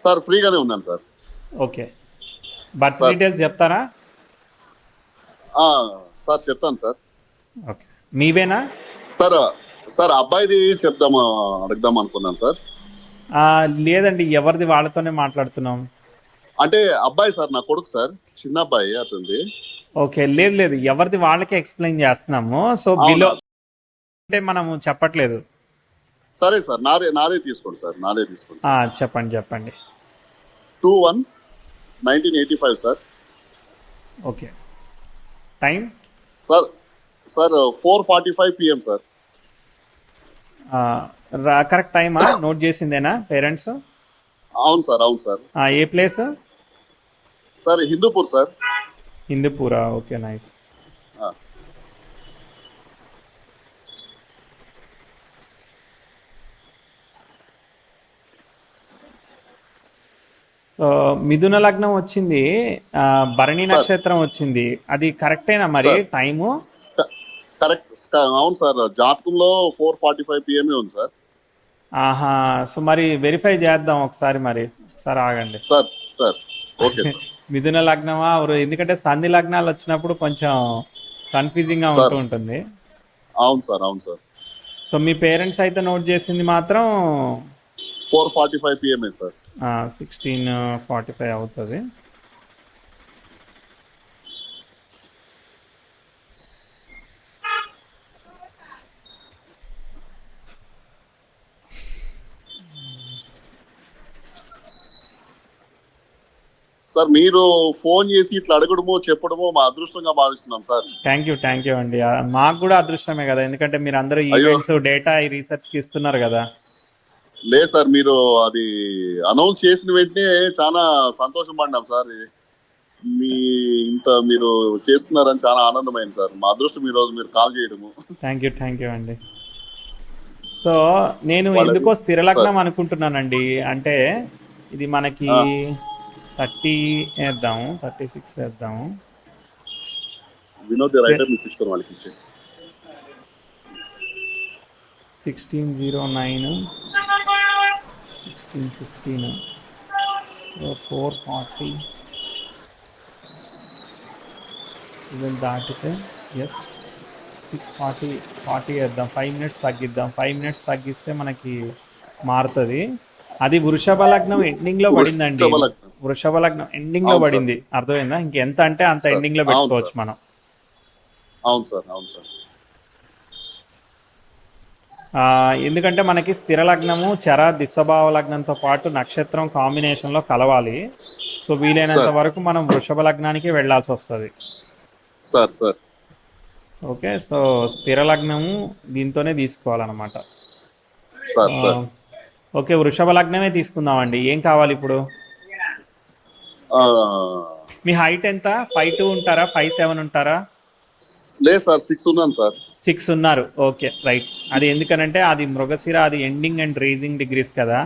Sir ఫ్రీగానే ఉన్నాను sir. Okay. Birth sir details చెప్తారా? ఆ, సార్ చెప్తాను సార్. ఓకే. మీవేనా? సార్ సార్ అబ్బాయిది చెప్దామా అడుగుదాం అనుకున్నాను సార్. లేదండి, ఎవరిది వాళ్ళతోనే మాట్లాడుతున్నాం. అంటే అబ్బాయి సార్, నా కొడుకు సార్, చిన్న అబ్బాయి అతనిది. ఓకే. లేదు లేదు, ఎవరిది వాళ్ళకే ఎక్స్ప్లెయిన్ చేస్తున్నాము. సో అవునా? బిలో అంటే మనము చెప్పట్లేదు. సరే సార్, నాదే నాదే తీసుకోండి సార్, నాదే తీసుకోండి సార్. చెప్పండి చెప్పండి. 21/1985 sir. Okay. Time? Sir sir 4:45 PM sir. Correct టైమా నోట్ చేసిందేనా పేరెంట్స్? అవును సార్, అవును సార్. ఏ ప్లేస్? Sir Hindupur sir. హిందూపూరా? Okay, nice. ఆ, సో మిథున లగ్నం వచ్చింది, భరణి సార్ నక్షత్రం వచ్చింది. అది కరెక్టేనా మరి సార్ టైము? కరెక్ట్ అవును సార్. జాతకంలో 4:45 PM ఉంది సార్. ఆహా. సో మరి వెరిఫై చేద్దాం ఒకసారి, మరి ఒకసారి ఆగండి. Sir sir okay sir. మిథున లగ్నమా ఎందుకంటే సంధి లగ్నాలు వచ్చినప్పుడు కొంచెం కన్ఫ్యూజింగ్ గా ఉంటూ సార్ ఉంటుంది. అవును సార్, అవును సార్. సో మీ పేరెంట్స్ అయితే నోట్ చేసింది మాత్రం 4:45 PM సార్. 16:45 అవుతుంది. సార్ మీరు ఫోన్ చేసి ఇట్లా అడగడమో చెప్పడమో మా అదృష్టంగా భావిస్తున్నాం సార్. థ్యాంక్ యూ అండి. మాకు కూడా అదృష్టమే కదా, ఎందుకంటే మీరు అందరూ అయ్యో ఈవెంట్స్ డేటా ఈ రీసెర్చ్ కి ఇస్తున్నారు కదా. లేదు సార్, మీరు అది అనౌన్స్ చేసిన వెంటనే చాలా సంతోషం పడినాం సార్. మీ ఇంత మీరు చేస్తున్నారని చాలా ఆనందమైంది సార్. మా అదృష్టం ఈ రోజు మీరు కాల్ చేయడము. థ్యాంక్ యూ అండి. సో నేను వాళ్ళది ఎందుకో స్థిర సార్. లగ్నం అనుకుంటున్నానండి. అంటే ఇది మనకి ఆ, 30 వేద్దాము, 36 వేద్దాము. వినోద్ రైటర్ మీకు ఇష్టం వాళ్ళకి ఇచ్చే. 1609, 1615, 440 ఇవి దాటితే ఎస్ 640 వేద్దాం. 5 మినిట్స్ తగ్గిద్దాం. 5 మినిట్స్ తగ్గిస్తే మనకి మారుతుంది. అది వృషభ లగ్నం ఎండింగ్ లో పడిందండి. వృషభ లగ్నం. వృషభ లగ్నం ఎండింగ్ లో అవును సార్, పడింది, అర్థమైందా? ఇంకెంత అంటే అంత సార్ ఎండింగ్ లో అవును పెట్టుకోవచ్చు సార్, మనం. అవును సార్, అవును సార్. ఎందుకంటే మనకి స్థిర లగ్నము చర దిశభావ లగ్నంతో పాటు నక్షత్రం కాంబినేషన్లో కలవాలి. సో వీలైనంత సార్ వరకు మనం వృషభ లగ్నానికి వెళ్ళాల్సి వస్తుంది. Sir sir okay. సో స్థిర లగ్నము దీంతోనే తీసుకోవాలన్నమాట. Sir sir. ఓకే, వృషభ లగ్నమే తీసుకుందామండి. ఏం కావాలి ఇప్పుడు? ఆ, మీ హైట్ ఎంత? 5'2" ఉంటారా, 5'7" ఉంటారా? లేదు సార్, 6 ఉన్నాను సార్. 6 ఉన్నారు. Okay, right. అది ఎందుకనంటే అది మృగశిర, అది ఎండింగ్ అండ్ రేజింగ్ డిగ్రీస్ కదా.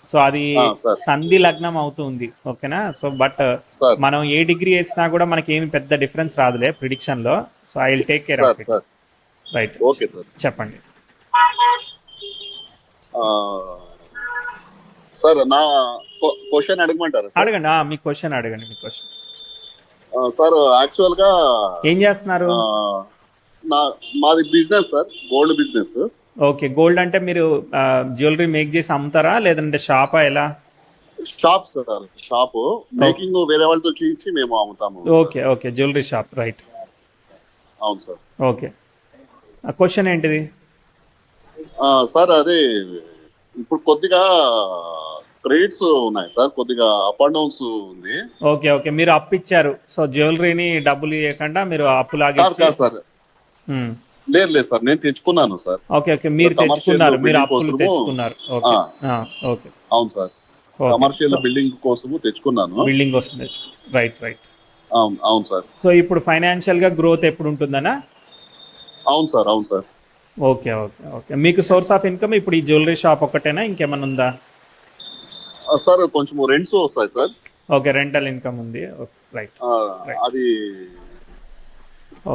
సో అది సార్ సంధి లగ్నం అవుతుంది. ఓకేనా? సో బట్ సార్ మనం ఏ డిగ్రీ వేసినా కూడా మనకి ఏమి పెద్ద డిఫరెన్స్ రాదులే ప్రిడిక్షన్లో. So I will take care sir of it. Sir right, okay sir. చెప్పండి. ఆ, సార్ నా క్వశ్చన్ అడగమంటారా సార్? అడగండి. మీ క్వశ్చన్ అడగండి, మీ క్వశ్చన్. సార్ యాక్చువల్ గా ఏం చేస్తున్నారు? ఆ, నా మాది business sir, gold business. Okay. Gold అంటే మీరు జ్యువెలరీ మేక్ చేసి అమ్ముతారా, లేదంటే షాపా, ఎలా? షాప్ సార్, షాప్ మేకింగ్ వేరే వాళ్ళతో చేయించి మేము అమ్ముతాము sir. Okay, jewellery shop, right. అవును సార్. ఓకే. క్వశ్చన్ ఏంటిది? సార్ అదే ఇప్పుడు కొద్దిగా క్రెడిట్స్ ఉన్నాయి సార్, కొద్దిగా అప్ అండ్ డౌన్స్ ఉంది. ఓకే, మీరు అప్పు ఇచ్చారు. సో జ్యువెలరీని డబ్బులు ఇవ్వకుండా మీరు అప్పు లాగించి. కాదు సార్, లేదు లేదు సార్, నేను తెచ్చుకున్నాను సార్. ఓకే, మీరు తెచ్చుకున్నారు, మీరు అప్పులు కోసము. తెచ్చుకున్నారు. ఓకే. ఓకే, అవును సార్, కమర్షియల్ బిల్డింగ్ కోసము తెచ్చుకున్నాను. బిల్డింగ్ కోసం తెచ్చుకున్నారు. రైట్. అవును అవును సార్. సో ఇప్పుడు ఫైనాన్షియల్ గా గ్రోత్ ఎప్పుడు ఉంటుందనా? అవును సార్, అవును సార్. ఓకే. మీకు సోర్స్ ఆఫ్ ఇన్కమ్ ఇప్పుడు ఈ జ్యువెలరీ షాప్ ఒక్కటేనా, ఇంకేమైనా ఉందా? సార్ కొంచెం రెంట్స్ వస్తాయి సార్. ఓకే, రెంటల్ ఇన్కమ్ ఉంది. రైట్. అది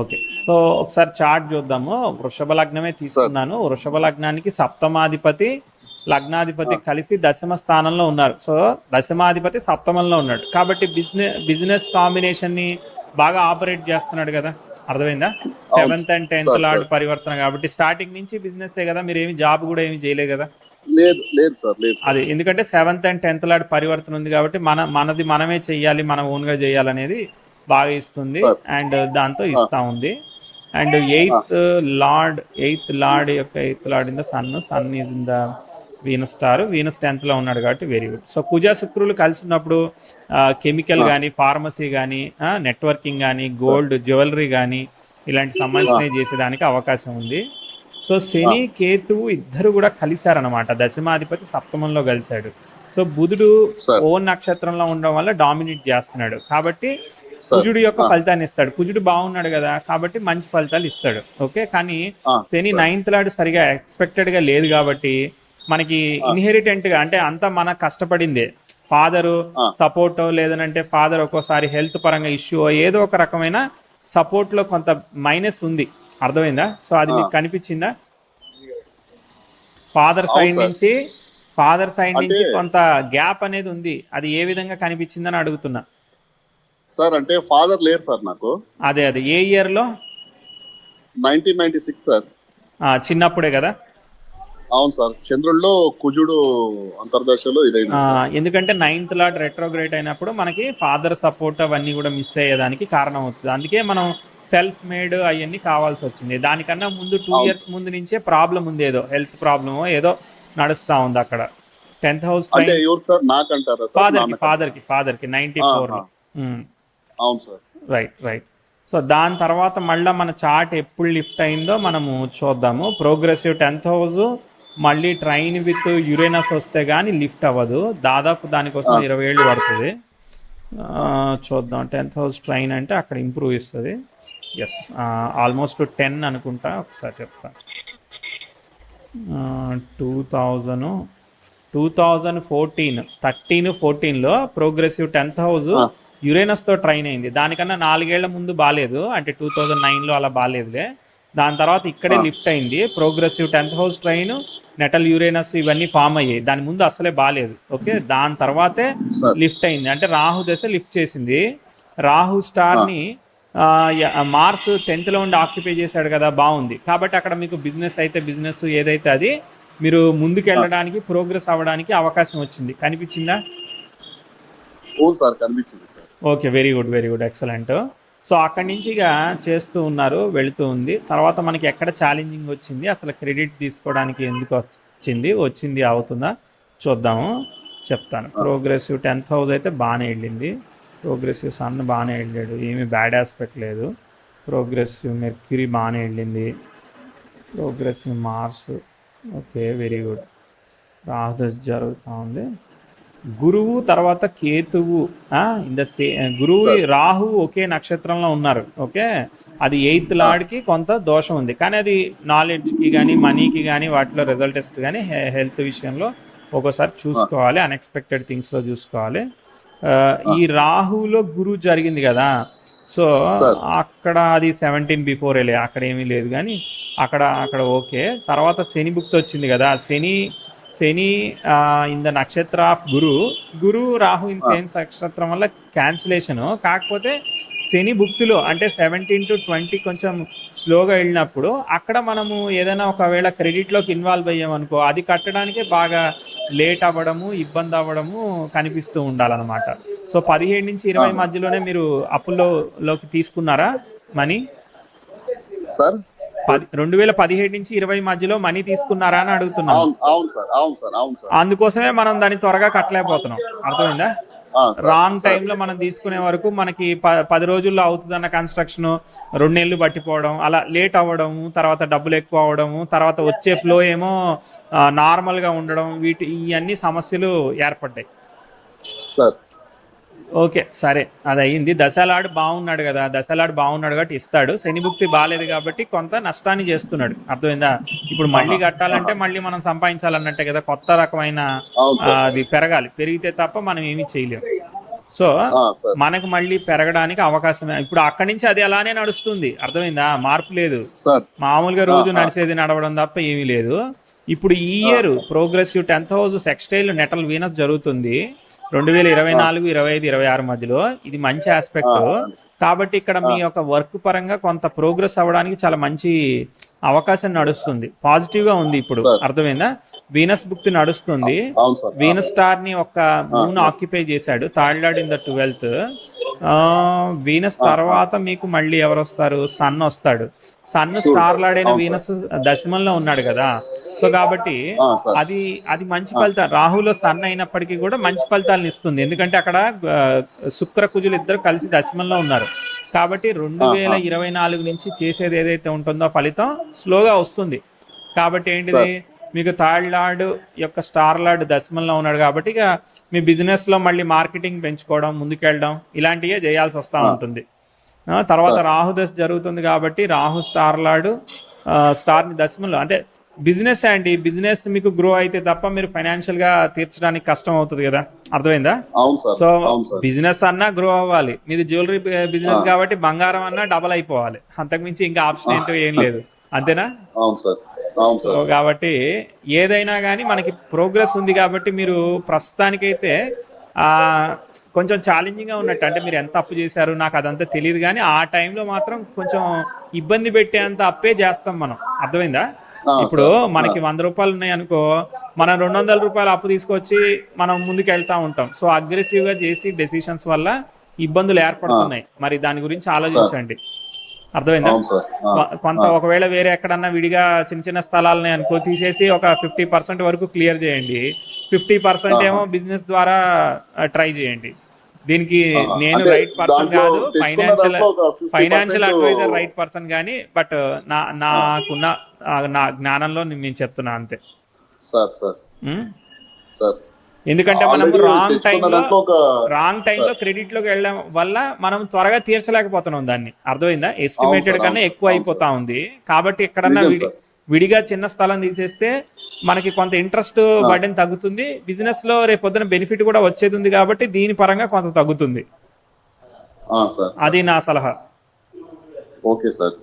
ఓకే. సో ఒకసారి చార్ట్ చూద్దాము. వృషభ లగ్నమే తీసుకున్నాను. వృషభ లగ్నానికి సప్తమాధిపతి లగ్నాధిపతి కలిసి దశమ స్థానంలో ఉన్నారు. సో దశమాధిపతి సప్తమంలో ఉన్నాడు కాబట్టి బిజినెస్ కాంబినేషన్ ని బాగా ఆపరేట్ చేస్తున్నాడు కదా, అర్థమైందా? అవును 7th and 10th sir. Lord sir పరివర్తన కాబట్టి స్టార్టింగ్ నుంచి బిజినెస్ కదా, మీరు ఏమి జాబ్ కూడా ఏమి చేయలేదు కదా. లేదు లేదు సార్, లేదు సార్. అది ఎందుకంటే 7th and 10th లార్డ్ పరివర్తన ఉంది కాబట్టి మనది మనమే చెయ్యాలి, మన ఓన్ గా చేయాలనేది బాగా ఇస్తుంది సార్ అండ్ దాంతో ఇస్తా ఉంది. అండ్ ఎయిత్ లార్డ్ యొక్క eighth lord in the sun is in the Venus star, Venus 10th లో ఉన్నాడు కాబట్టి వెరీ గుడ్. సో కుజ శుక్రులు కలిసి ఉన్నప్పుడు కెమికల్ కానీ, ఫార్మసీ కానీ, నెట్వర్కింగ్ కానీ, గోల్డ్ జ్యువెలరీ కానీ ఇలాంటి సంబంధించినవి చేసేదానికి అవకాశం ఉంది. సో శని కేతువు ఇద్దరు కూడా కలిశారనమాట, దశమాధిపతి సప్తమంలో కలిశాడు. సో బుధుడు సార్ ఓన్ నక్షత్రంలో ఉండడం వల్ల డామినేట్ చేస్తున్నాడు కాబట్టి సార్ కుజుడు యొక్క ఫలితాన్ని ఇస్తాడు. కుజుడు బాగున్నాడు కదా కాబట్టి మంచి ఫలితాలు ఇస్తాడు. ఓకే, కానీ శని 9th లార్డ్ సరిగా ఎక్స్పెక్టెడ్ గా లేదు కాబట్టి మనకి ఇన్హెరిటెంట్ గా అంటే అంతా మన కష్టపడిందే, ఫాదరు సపోర్ట్ లేదనంటే ఫాదర్ ఒక్కోసారి హెల్త్ పరంగా ఇష్యూ ఏదో ఒక రకమైన సపోర్ట్ లో కొంత మైనస్ ఉంది, అర్థమైందా? సో అది మీకు కనిపించిందా? ఫాదర్ సైడ్ నుంచి కొంత గ్యాప్ అనేది ఉంది, అది ఏ విధంగా కనిపించిందని అడుగుతున్నా. సార్ అంటే ఫాదర్ లేరు సార్ నాకు. అదే ఏ ఇయర్ లో? 1996 సార్. చిన్నప్పుడే కదా. అవును సార్, చంద్రుల్లో కుజుడు అంతర్దశలో ఇదైంది. ఎందుకంటే 9th లార్డ్ రెట్రోగ్రేట్ అయినప్పుడు మనకి ఫాదర్ సపోర్ట్ అవన్నీ కూడా మిస్ అయ్యేదానికి కారణం అవుతుంది. అందుకే మనం సెల్ఫ్ మేడ్ అవన్నీ కావాల్సి వచ్చింది. దానికన్నా ముందు 2 years ముందు నుంచే ప్రాబ్లం ఉంది, ఏదో హెల్త్ ప్రాబ్లమ్ ఏదో నడుస్తా ఉంది అక్కడ. 10th హౌస్ అంటే ఎవరు సార్, నాకంటారా సార్? ఫాదర్కి 94 లో. అవును సార్. రైట్. సో దాని తర్వాత మళ్ళీ మన చార్ట్ ఎప్పుడు లిఫ్ట్ అయిందో మనము చూద్దాము. ప్రోగ్రెసివ్ 10th హౌస్ మళ్ళీ ట్రైన్ విత్ యురేనస్ వస్తే కానీ లిఫ్ట్ అవ్వదు, దాదాపు దానికోసం 20 ఏళ్ళు పడుతుంది. చూద్దాం 10th హౌస్ ట్రైన్ అంటే అక్కడ ఇంప్రూవ్ ఇస్తుంది. ఎస్, ఆల్మోస్ట్ 10 అనుకుంటా, ఒకసారి చెప్తా. 2014లో ప్రోగ్రెసివ్ 10th హౌస్ యురేనస్ తో ట్రైన్ అయింది. దానికన్నా 4 ఏళ్ల ముందు బాగాలేదు, అంటే 2009లో అలా బాగాలేదులే. దాని తర్వాత ఇక్కడే లిఫ్ట్ అయింది. Progressive 10th house train, natal Uranus ఇవన్నీ ఫామ్ అయ్యాయి. దాని ముందు అసలే బాగాలేదు. ఓకే, దాని తర్వాతే లిఫ్ట్ అయింది. అంటే రాహు దశ లిఫ్ట్ చేసింది. రాహు స్టార్ ని మార్స్ 10th లో ఉండి ఆక్యుపై చేశాడు కదా, బాగుంది. కాబట్టి అక్కడ మీకు బిజినెస్ అయితే బిజినెస్ ఏదైతే అది మీరు ముందుకు వెళ్ళడానికి, ప్రోగ్రెస్ అవ్వడానికి అవకాశం వచ్చింది. కనిపించిందా? సార్ కనిపించింది sir. Okay, very good, excellent. So అక్కడి నుంచి ఇక చేస్తూ ఉన్నారు, వెళుతూ ఉంది. తర్వాత మనకి ఎక్కడ ఛాలెంజింగ్ వచ్చింది, అసలు క్రెడిట్ తీసుకోవడానికి ఎందుకు వచ్చింది అవుతుందా చూద్దాము, చెప్తాను. ప్రోగ్రెసివ్ 10th హౌస్ అయితే బాగానే వెళ్ళింది. ప్రోగ్రెసివ్ సన్ బాగానే వెళ్ళాడు, ఏమీ బ్యాడ్ ఆస్పెక్ట్ లేదు. ప్రోగ్రెసివ్ మెర్క్యూరీ బాగానే వెళ్ళింది. Progressive Mars okay, very good. Rahu జరుగుతూ ఉంది. గురువు తర్వాత కేతువు గురువు రాహు ఒకే నక్షత్రంలో ఉన్నారు. ఓకే, అది 8th లార్డ్కి కొంత దోషం ఉంది, కానీ అది నాలెడ్జ్కి కానీ, మనీకి కానీ, వాటిలో రిజల్ట్స్ కానీ, హెల్త్ విషయంలో ఒక్కోసారి చూసుకోవాలి, అన్ఎక్స్పెక్టెడ్ థింగ్స్లో చూసుకోవాలి. ఈ రాహులో గురువు జరిగింది కదా, సో అక్కడ అది 17 బిఫోర్ వెళ్ళే, అక్కడ ఏమీ లేదు. కానీ అక్కడ ఓకే. తర్వాత శని భుక్తి వచ్చింది కదా, శని ఇన్ ద నక్షత్ర of Guru Rahu in same నక్షత్రం వల్ల క్యాన్సిలేషన్. కాకపోతే శని భుక్తిలో అంటే 17 to 20 కొంచెం స్లోగా వెళ్ళినప్పుడు అక్కడ మనము ఏదైనా ఒకవేళ క్రెడిట్లోకి ఇన్వాల్వ్ అయ్యామనుకో, అది కట్టడానికే బాగా లేట్ అవ్వడము, ఇబ్బంది అవ్వడము కనిపిస్తూ ఉండాలన్నమాట. సో 17 నుంచి 20 మధ్యలోనే మీరు అప్పుల్లోకి తీసుకున్నారా మనీ సార్? 2017 నుంచి 20 మధ్యలో మనీ తీసుకున్నారా అని అడుగుతున్నాను. అవును సార్. అందుకోసమే మనం దాన్ని త్వరగా కట్టలేకపోతున్నాం, అర్థమైందా? రాంగ్ టైంలో మనం తీసుకునే వరకు మనకి 10 రోజుల్లో అవుతుందన్న కన్స్ట్రక్షన్ 2 నెలలు పట్టిపోవడం, అలా లేట్ అవ్వడము, తర్వాత డబ్బులు ఎక్కువ అవ్వడము, తర్వాత వచ్చే ఫ్లో ఏమో నార్మల్గా ఉండడం, ఇవన్నీ సమస్యలు ఏర్పడ్డాయి సార్. ఓకే, సరే, అది అయ్యింది. దశలాడు బాగున్నాడు కాబట్టి ఇస్తాడు. శని భుక్తి బాగాలేదు కాబట్టి కొంత నష్టాన్ని చేస్తున్నాడు, అర్థమైందా? ఇప్పుడు మళ్ళీ కట్టాలంటే మళ్ళీ మనం సంపాదించాలన్నట్టే కదా, కొత్త రకమైన అది పెరగాలి, పెరిగితే తప్ప మనం ఏమీ చేయలేము. సో మనకు మళ్ళీ పెరగడానికి అవకాశమే. ఇప్పుడు అక్కడి నుంచి అది అలానే నడుస్తుంది, అర్థమైందా? మార్పు లేదు, మామూలుగా రోజు నడిచేది నడవడం తప్ప ఏమీ లేదు. ఇప్పుడు ఈ year progressive 10th house sextile natal Venus జరుగుతుంది 2024, 25, 26 మధ్యలో. ఇది మంచి ఆస్పెక్ట్. కాబట్టి ఇక్కడ మీ యొక్క వర్క్ పరంగా కొంత ప్రోగ్రెస్ అవ్వడానికి చాలా మంచి అవకాశం నడుస్తుంది. పాజిటివ్ గా ఉంది ఇప్పుడు. అర్థమైందా? వీనస్ బుక్ నడుస్తుంది. అవును సార్. వీనస్ స్టార్ ని ఒక మూన్ ఆక్యుపై చేశాడు, third lord in the 12th. Venus తర్వాత మీకు మళ్ళీ ఎవరు వస్తారు? సన్ వస్తాడు. సన్ స్టార్ లార్డ్ అయిన వీనస్ దశమంలో ఉన్నాడు కదా. సో కాబట్టి అది అది మంచి ఫలితాలు, రాహులో సన్ అయినప్పటికీ కూడా మంచి ఫలితాలను ఇస్తుంది. ఎందుకంటే అక్కడ శుక్ర కుజులు ఇద్దరు కలిసి దశమంలో ఉన్నారు. కాబట్టి 2024 నుంచి చేసేది ఏదైతే ఉంటుందో ఫలితం స్లోగా వస్తుంది. కాబట్టి ఏంటిది, మీకు థర్డ్ లార్డ్ యొక్క స్టార్ లార్డ్ దశమంలో ఉన్నాడు. కాబట్టి ఇక మీ బిజినెస్ లో మళ్ళీ మార్కెటింగ్ పెంచుకోవడం, ముందుకెళ్ళడం ఇలాంటివే చేయాల్సి వస్తూ ఉంటుంది. తర్వాత రాహు దశ జరుగుతుంది కాబట్టి రాహు స్టార్ లార్డ్ స్టార్ ని దశమంలో, అంటే బిజినెస్ అండి, బిజినెస్ మీకు గ్రో అయితే తప్ప మీరు ఫైనాన్షియల్ గా తీర్చడానికి కష్టం అవుతుంది కదా. అర్థమైందా? సో బిజినెస్ అన్నా గ్రో అవ్వాలి. మీది జ్యువెలరీ బిజినెస్ కాబట్టి బంగారం అన్నా డబల్ అయిపోవాలి. అంతకుమించి ఇంకా ఆప్షన్ ఏంటో ఏం లేదు. అంతేనా? సో కాబట్టి ఏదైనా కానీ మనకి ప్రోగ్రెస్ ఉంది కాబట్టి మీరు ప్రస్తుతానికైతే కొంచెం ఛాలెంజింగ్ గా ఉన్నట్టు. అంటే మీరు ఎంత అప్పు చేశారు నాకు అదంతా తెలియదు, కానీ ఆ టైంలో మాత్రం కొంచెం ఇబ్బంది పెట్టేంత అప్పే చేస్తాం మనం. అర్థమైందా? ఇప్పుడు మనకి 100 రూపాయలు ఉన్నాయి అనుకో, మనం 200 రూపాయలు అప్పు తీసుకొచ్చి మనం ముందుకు వెళ్తా ఉంటాం. సో అగ్రెసివ్ గా చేసి డెసిషన్స్ వల్ల ఇబ్బందులు ఏర్పడుతున్నాయి. మరి దాని గురించి ఆలోచించండి. అర్థమైందా? కొంత ఒకవేళ వేరే ఎక్కడన్నా విడిగా చిన్న చిన్న స్థలాలని అనుకో తీసేసి ఒక 50% వరకు క్లియర్ చేయండి. 50% ఏమో బిజినెస్ ద్వారా ట్రై చేయండి. దీనికి నేను రైట్ పర్సన్ కాదు, ఫైనాన్షియల్ అడ్వైజర్ రైట్ పర్సన్ కానీ, బట్ నాకున్న నా జ్ఞానంలో నేను చెప్తున్నా అంతే. ఎందుకంటే మనం రాంగ్ టైంలో క్రెడిట్ లోకి వెళ్ళడం వల్ల మనం త్వరగా తీర్చలేకపోతున్నాం దాన్ని. అర్థమైందా? ఎస్టిమేటెడ్ కన్నా ఎక్కువ అయిపోతా ఉంది. కాబట్టి ఎక్కడన్నా విడిగా చిన్న స్థలం తీసేస్తే మనకి కొంత ఇంట్రెస్ట్ బర్డెన్ తగ్గుతుంది. బిజినెస్ లో రేపు పొద్దున బెనిఫిట్ కూడా వచ్చేది ఉంది కాబట్టి దీని పరంగా కొంత తగ్గుతుంది. అది నా సలహా. Okay sir.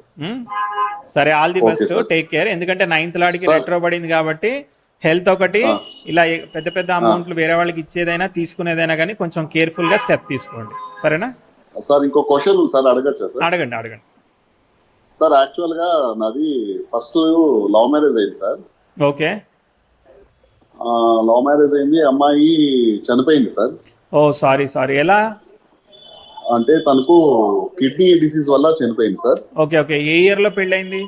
సరే, all the best, take care. ఎందుకంటే 9th లార్డ్కి రెట్రో పడింది కాబట్టి హెల్త్ ఒకటి, ఇలా పెద్ద పెద్ద అమౌంట్లు వేరే వాళ్ళకి ఇచ్చేదైనా తీసుకునేదైనా కానీ కొంచెం కేర్ఫుల్ గా స్టెప్ తీసుకోండి. సరేనా సార్? ఇంకో క్వశ్చన్ సార్ అడగచ్చా సార్? అడగండి. సార్ యాక్చువల్ గా నాది ఫస్ట్ లవ్ మ్యారేజ్ అయింది సార్. ఓకే. లవ్ మ్యారేజ్ అయింది, అమ్మాయి చనిపోయింది సార్. ఓ సారీ. ఎలా? అంటే తనకు కిడ్నీ డిసీజ్ వల్ల చనిపోయింది సార్. ఓకే. ఏ ఇయర్ లో పెళ్ళైంది?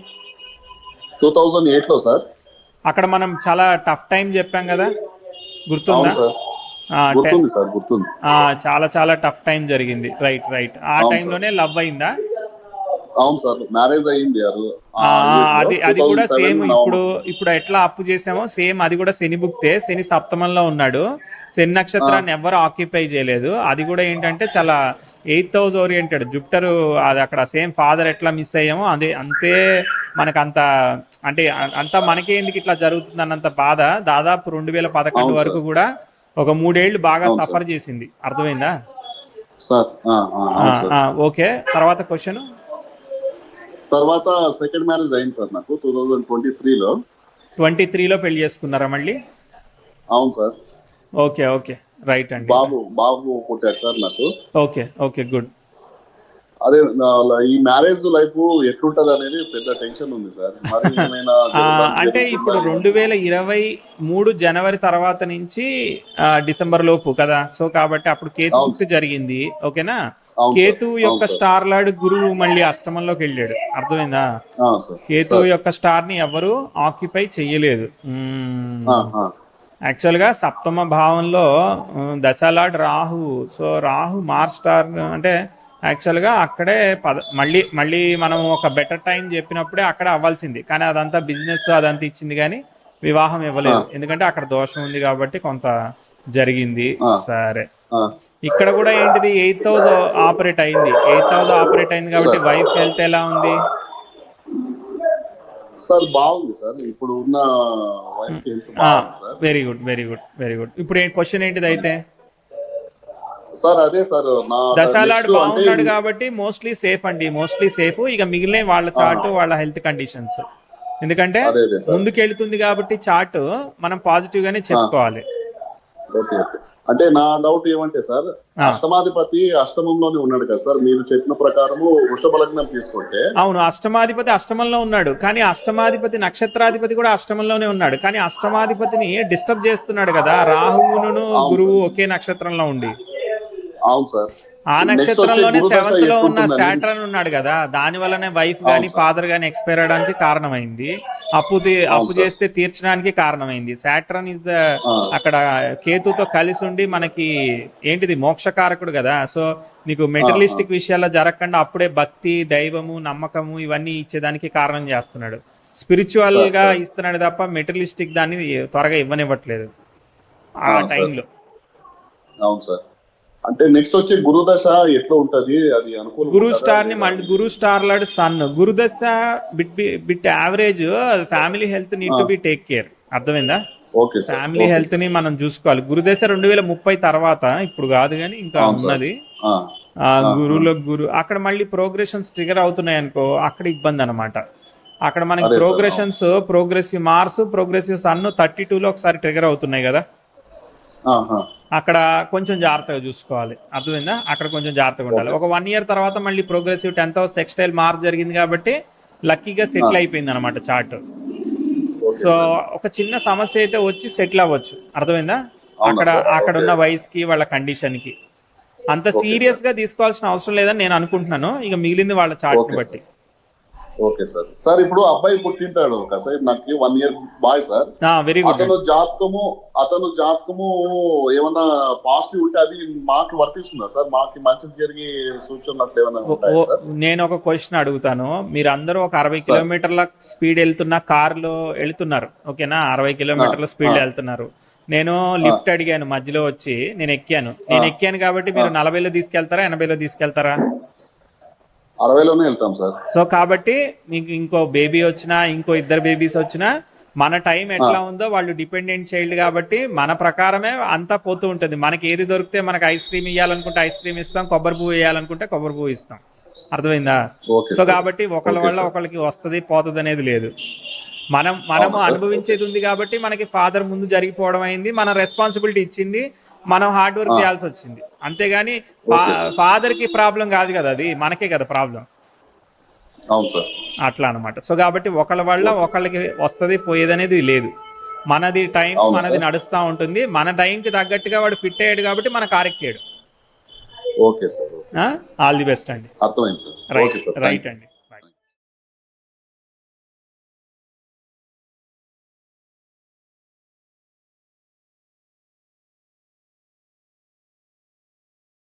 2008 లో సార్. అక్కడ మనం చాలా టఫ్ టైం చెప్పాం కదా, గుర్తుందా? గుర్తుంది సార్, గుర్తుంది. చాలా టఫ్ టైం జరిగింది. రైట్. ఆ టైంలోనే లవ్ అయిందా? అవును సార్, మ్యారేజ్ అయింది. అది కూడా సేమ్ ఇప్పుడు ఎట్లా అప్పు చేసామో సేమ్ అది కూడా శని బుక్తే. శని సప్తమంలో ఉన్నాడు. శని నక్షత్రాన్ని ఎవరు ఆక్యుపై చేయలేదు. అది కూడా ఏంటంటే చాలా 8th హౌస్ ఓరియంటెడ్ జూపిటర్. అది అక్కడ సేమ్ ఫాదర్ ఎట్లా మిస్ అయ్యామో అదే అంతే మనకంత, అంటే అంతా మనకే ఎందుకు ఇట్లా జరుగుతుంది అన్నంత బాధ. దాదాపు 2011 వరకు కూడా ఒక 3 ఏళ్ళు బాగా సఫర్ చేసింది. అర్థమైందా? ఓకే. తర్వాత క్వశ్చన్. తర్వాత సెకండ్ మ్యారేజ్ అయింది సార్ నాకు 2023లో. 23లో పెళ్లి చేసుకున్నారా మళ్ళీ? అవును సార్. ఓకే. రైట్ అండి. బాబు పుట్టాడు సార్ నాకు. Okay good. అదే ఈ మ్యారేజ్ లైఫ్ ఎట్లుంటది అనేది పెద్ద టెన్షన్ ఉంది సార్. అంటే ఇప్పుడు 2023 జనవరి తర్వాత నుంచి డిసెంబర్ లోపు కదా. సో కాబట్టి అప్పుడు కేతు జరిగింది. ఓకేనా? కేతు యొక్క స్టార్ లార్డ్ గురువు మళ్ళీ అష్టమంలోకి వెళ్ళాడు. అర్థమైందా? కేతు యొక్క స్టార్ ని ఎవరు ఆక్యుపై చెయ్యలేదు. యాక్చువల్ గా సప్తమ భావంలో దశలార్డ్ Rahu. So Rahu Mars star అంటే యాక్చువల్ గా అక్కడే మళ్ళీ మనం ఒక బెటర్ టైం చెప్పినప్పుడే అక్కడ అవ్వాల్సింది, కానీ అదంతా బిజినెస్ అదంతా ఇచ్చింది కానీ వివాహం ఇవ్వలేదు. ఎందుకంటే అక్కడ దోషం ఉంది కాబట్టి కొంత జరిగింది. సరే, ఇక్కడ కూడా ఏంటిది 8th హౌస్ ఆపరేట్ అయింది. 8th హౌస్ ఆపరేట్ అయింది కాబట్టి వైఫ్ హెల్త్ ఎలా ఉంది సార్? బాగుంది సార్. ఇప్పుడు ఉన్న వైఫ్ హెల్త్ బాగుంది సార్. Very good. ఇప్పుడు క్వశ్చన్ ఏంటిది అయితే? సార్ అదే సార్, దశాలార్డ్ బాగున్నాడు కాబట్టి మోస్ట్లీ సేఫ్ అండి, మోస్ట్లీ సేఫ్. ఇక మిగిలిన వాళ్ళ చార్ట్ వాళ్ళ హెల్త్ కండిషన్స్. ఎందుకంటే అదే అదే సార్. ముందుకెళ్తుంది కాబట్టి చార్ట్ మనం పాజిటివ్ గానే చెప్పుకోవాలి. Okay okay. అంటే నా డౌట్ ఏమంటే సార్, ఆ. అష్టమాధిపతి అష్టమంలోనే ఉన్నాడు కదా సార్, మీరు చెప్పిన ప్రకారము వృషభ లగ్నం తీసుకుంటే. అవును, అష్టమాధిపతి అష్టమంలో ఉన్నాడు, కానీ అష్టమాధిపతి నక్షత్రాధిపతి కూడా అష్టమంలోనే ఉన్నాడు, కానీ అష్టమాధిపతిని డిస్టర్బ్ చేస్తున్నాడు కదా రాహువును అవును గురువు సార్. ఒకే నక్షత్రంలో ఉండి. అవును సార్. ఆ నెక్స్ట్ వచ్చే నక్షత్రంలోనే గురుదశ సెవెంత్ లో ఉన్న ఎట్లుంటుందని. శాటర్న్ ఉన్నాడు కదా, దాని వల్లనే వైఫ్ గాని అవును సార్. ఫాదర్ గాని ఎక్స్పైర్ అవడానికి కారణమైంది. అప్పు అవును సార్. చేస్తే తీర్చడానికి కారణమైంది. శాటర్న్ ఇస్ ద ఆ, అక్కడ కేతుతో కలిసి ఉండి మనకి ఏంటిది మోక్షకారకుడు కదా. సో నీకు ఆ, మెటీరియలిస్టిక్ విషయాల్లో జరగకుండా అప్పుడే భక్తి, దైవము, నమ్మకము ఇవన్నీ ఇచ్చేదానికి కారణం చేస్తున్నాడు. స్పిరిచువల్ సార్ గా సార్. ఇస్తున్నాడు తప్ప మెటీరియలిస్టిక్ దాన్ని త్వరగా ఇవ్వనివ్వట్లేదు ఆ సార్. టైంలో. అవును సార్. అంటే నెక్స్ట్ వచ్చే గురుదశ ఎట్లా ఉంటది, అది అనుకూలంగా గురు ఉంటుందా స్టార్ ని లేదా మళ్ళీ అని. గురు స్టార్ లాడు సన్ గురుదశ bit average. Family health need to be take care. అర్థమైందా? Okay sir. Family okay health sir. ని మనం చూసుకోవాలి. గురుదశ 2030 తర్వాత, ఇప్పుడు కాదు కానీ ఇంకా అవును సార్. ఉన్నది. ఆ, ఆ, గురువులో గురు అక్కడ మళ్ళీ ప్రోగ్రెషన్స్ ట్రిగర్ అవుతున్నాయి అనుకో, అక్కడ ఇబ్బంది అనమాట. అక్కడ మనకి అదే సార్. అవును. ప్రోగ్రెసివ్ మార్స్, ప్రోగ్రెసివ్ సన్ 32లో ఒకసారి ట్రిగర్ అవుతున్నాయి కదా. ఆహా. అక్కడ కొంచెం జాగ్రత్తగా చూసుకోవాలి. అర్థమైందా? అక్కడ కొంచెం జాగ్రత్తగా ఉండాలి. ఓకే ఒక 1 year తర్వాత మళ్ళీ progressive 10th house textile mark జరిగింది కాబట్టి లక్కీగా సెటిల్ అయిపోయింది అనమాట చార్ట్. Okay so sir. ఒక చిన్న సమస్య అయితే వచ్చి సెటిల్ అవ్వచ్చు. అర్థమైందా? అవునా అక్కడ సార్. అక్కడ ఓకే ఉన్న వయసుకి వాళ్ళ కండిషన్ కి అంత ఓకే సీరియస్ సార్. గా తీసుకోవాల్సిన అవసరం లేదని నేను అనుకుంటున్నాను. ఇక మిగిలింది వాళ్ళ చార్ట్ ఓకే బట్టి. సార్. Okay sir. సార్ ఇప్పుడు అబ్బాయి పుట్టింటాడు కదా సార్, నాకు 1 year boy sir. Very good అతను అండి. జాతకము అతను జాతకము ఏమన్నా పాజిటివ్ ఉంటే అది మాకు వర్తిస్తుందా సార్? మాకు మంచిది జరిగి సూచనలు అట్లా ఏమైనా ఉంటాయా సార్? నేను ఒక క్వశ్చన్ అడుగుతాను. మీరు అందరూ ఒక 60 సార్. కిలోమీటర్ల స్పీడ్ వెళ్తున్న కారులో వెళ్తున్నారు, ఓకేనా? 60 ఆ, కిలోమీటర్ల ఆ, స్పీడ్ వెళ్తున్నారు. నేను ఆ, లిఫ్ట్ అడిగాను, మధ్యలో వచ్చి నేను ఎక్కాను. ఆ, నేను ఎక్కాను కాబట్టి ఆ. మీరు 40లో తీసుకెళ్తారా, 80లో తీసుకెళ్తారా? 60లోనే వెళ్తాం సార్. సో కాబట్టి మీకు ఇంకో బేబీ వచ్చినా, ఇంకో 2 బేబీస్ వచ్చినా, మన టైం ఆ, ఎట్లా ఉందో, వాళ్ళు డిపెండెంట్ చైల్డ్ కాబట్టి మన ప్రకారమే అంతా పోతూ ఉంటుంది. మనకి ఏది దొరికితే, మనకి ఐస్ క్రీమ్ ఇవ్వాలనుకుంటే ఐస్ క్రీమ్ ఇస్తాం, కొబ్బరి పువ్వు వేయాలనుకుంటే కొబ్బరి పువ్వు ఇస్తాం. అర్థమైందా? Okay so sir. కాబట్టి ఒకళ్ళ ఓకే వల్ల సార్. ఒకళ్ళకి వస్తుంది పోతుంది అనేది లేదు. మనము అవునా సార్. ఓకే. అనుభవించేది ఉంది కాబట్టి మనకి ఫాదర్ ముందు జరిగిపోవడం అయింది, మన రెస్పాన్సిబిలిటీ ఇచ్చింది, మనం హార్డ్ వర్క్ ఆ, చేయాల్సి వచ్చింది. అంతేగాని ఓకే సార్. ఫాదర్ కి ప్రాబ్లం కాదు కదా, అది మనకే కదా ప్రాబ్లం. అవును సార్. అట్లా అనమాట. సో కాబట్టి ఒకళ్ళ వల్ల ఓకే సార్. ఒకళ్ళకి వస్తుంది పోయేది అనేది లేదు. మనది టైం అవునా మనది సార్. నడుస్తూ ఉంటుంది. మన టైంకి తగ్గట్టుగా వాడు ఫిట్ అయ్యాడు కాబట్టి మన కారెక్కాడు. Okay sir. Okay sir. All the best అండి. అర్థమైంది sir. Right okay sir. Thank right you. అండి.